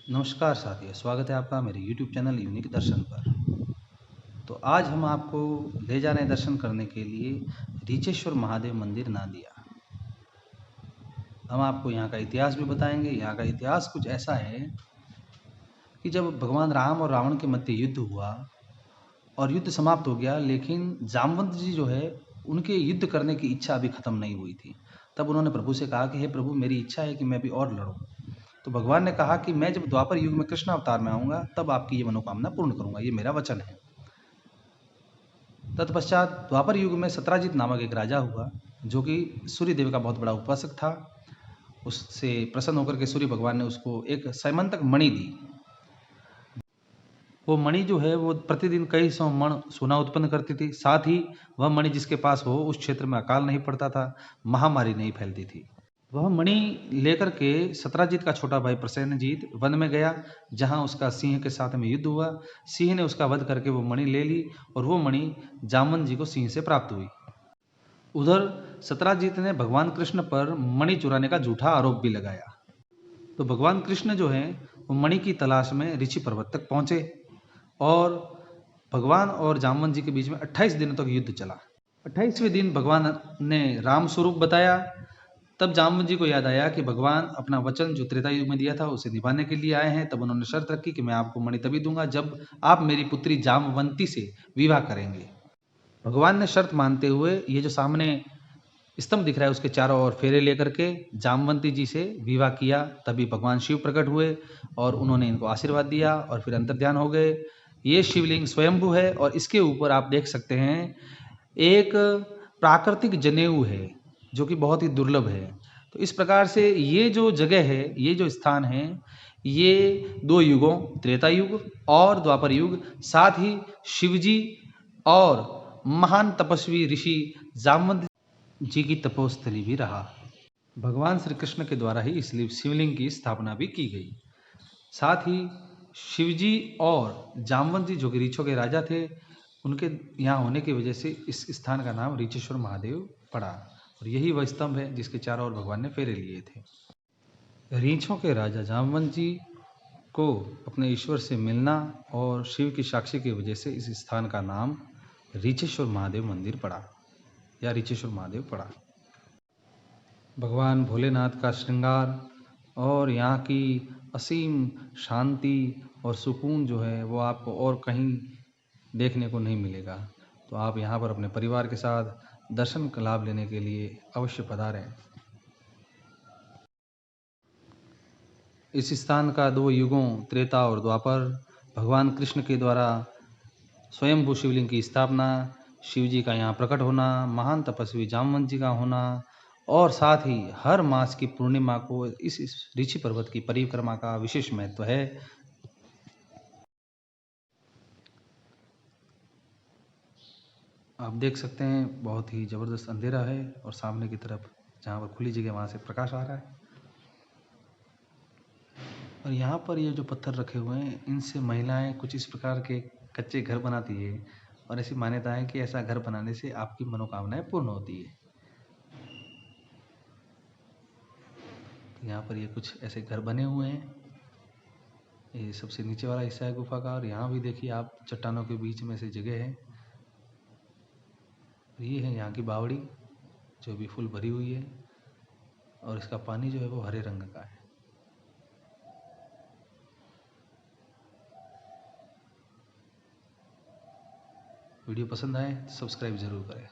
नमस्कार साथियों, स्वागत है आपका मेरे YouTube चैनल यूनिक दर्शन पर। तो आज हम आपको ले जा रहे हैं दर्शन करने के लिए रीचेश्वर महादेव मंदिर नांदिया। हम आपको यहाँ का इतिहास भी बताएंगे। यहाँ का इतिहास कुछ ऐसा है कि जब भगवान राम और रावण के मध्य युद्ध हुआ और युद्ध समाप्त हो गया, लेकिन जामवंत जी जो है उनके युद्ध करने की इच्छा अभी खत्म नहीं हुई थी। तब उन्होंने प्रभु से कहा कि हे प्रभु, मेरी इच्छा है कि मैं भी और लड़ूं। तो भगवान ने कहा कि मैं जब द्वापर युग में कृष्ण अवतार में आऊँगा तब आपकी ये मनोकामना पूर्ण करूँगा, ये मेरा वचन है। तत्पश्चात द्वापर युग में सत्राजित नामक एक राजा हुआ, जो कि सूर्य देव का बहुत बड़ा उपासक था। उससे प्रसन्न होकर के सूर्य भगवान ने उसको एक सैमंतक मणि दी। वो मणि जो है वो प्रतिदिन कई सौ मण सोना उत्पन्न करती थी। साथ ही वह मणि जिसके पास हो उस क्षेत्र में अकाल नहीं पड़ता था, महामारी नहीं फैलती थी। वह मणि लेकर के सत्राजित का छोटा भाई प्रसेनजीत वन में गया, जहां उसका सिंह के साथ में युद्ध हुआ। सिंह ने उसका वध करके वो मणि ले ली और वो मणि जामवंत जी को सिंह से प्राप्त हुई। उधर सत्राजित ने भगवान कृष्ण पर मणि चुराने का झूठा आरोप भी लगाया। तो भगवान कृष्ण जो है वो मणि की तलाश में ऋषि पर्वत तक पहुंचे और भगवान और जामवंत जी के बीच में 28 दिनों तक युद्ध चला। 28वें दिन भगवान ने राम स्वरूप बताया। तब जामवंत जी को याद आया कि भगवान अपना वचन जो त्रेता युग में दिया था उसे निभाने के लिए आए हैं। तब उन्होंने शर्त रखी कि मैं आपको मणि तभी दूंगा जब आप मेरी पुत्री जामवंती से विवाह करेंगे। भगवान ने शर्त मानते हुए ये जो सामने स्तंभ दिख रहा है उसके चारों ओर फेरे लेकर के जामवंती जी से विवाह किया। तभी भगवान शिव प्रकट हुए और उन्होंने इनको आशीर्वाद दिया और फिर अंतर्ध्यान हो गए। ये शिवलिंग स्वयंभू है और इसके ऊपर आप देख सकते हैं एक प्राकृतिक जनेऊ है, जो कि बहुत ही दुर्लभ है। तो इस प्रकार से ये जो जगह है, ये जो स्थान है, ये दो युगों त्रेता युग और द्वापर युग, साथ ही शिवजी और महान तपस्वी ऋषि जामवंत जी की तपोस्थली भी रहा। भगवान श्री कृष्ण के द्वारा ही इस शिवलिंग की स्थापना भी की गई। साथ ही शिवजी और जामवंत जी जो कि ऋषियों के राजा थे, उनके यहाँ होने की वजह से इस स्थान का नाम ऋचेश्वर महादेव पड़ा। और यही वह स्तंभ है जिसके चारों ओर भगवान ने फेरे लिए थे। रीछों के राजा जामवंत जी को अपने ईश्वर से मिलना और शिव की साक्षी की वजह से इस स्थान का नाम ऋचेश्वर महादेव मंदिर पड़ा या ऋचेश्वर महादेव पड़ा। भगवान भोलेनाथ का श्रृंगार और यहाँ की असीम शांति और सुकून जो है वो आपको और कहीं देखने को नहीं मिलेगा। तो आप यहाँ पर अपने परिवार के साथ दर्शन का लाभ लेने के लिए अवश्य पधारें। इस स्थान का दो युगों त्रेता और द्वापर भगवान कृष्ण के द्वारा स्वयंभू शिवलिंग की स्थापना, शिव जी का यहाँ प्रकट होना, महान तपस्वी जामवंत जी का होना और साथ ही हर मास की पूर्णिमा को इस ऋषि पर्वत की परिक्रमा का विशेष महत्व है। आप देख सकते हैं बहुत ही ज़बरदस्त अंधेरा है और सामने की तरफ जहाँ पर खुली जगह वहाँ से प्रकाश आ रहा है। और यहाँ पर ये जो पत्थर रखे हुए हैं इनसे महिलाएं कुछ इस प्रकार के कच्चे घर बनाती है और ऐसी मान्यता है कि ऐसा घर बनाने से आपकी मनोकामनाएं पूर्ण होती है। तो यहाँ पर ये कुछ ऐसे घर बने हुए हैं। ये सबसे नीचे वाला हिस्सा है गुफा का और यहाँ भी देखिए आप चट्टानों के बीच में से जगह है। ये है यहाँ की बावड़ी जो भी फुल भरी हुई है और इसका पानी जो है वो हरे रंग का है। वीडियो पसंद आए तो सब्सक्राइब जरूर करें।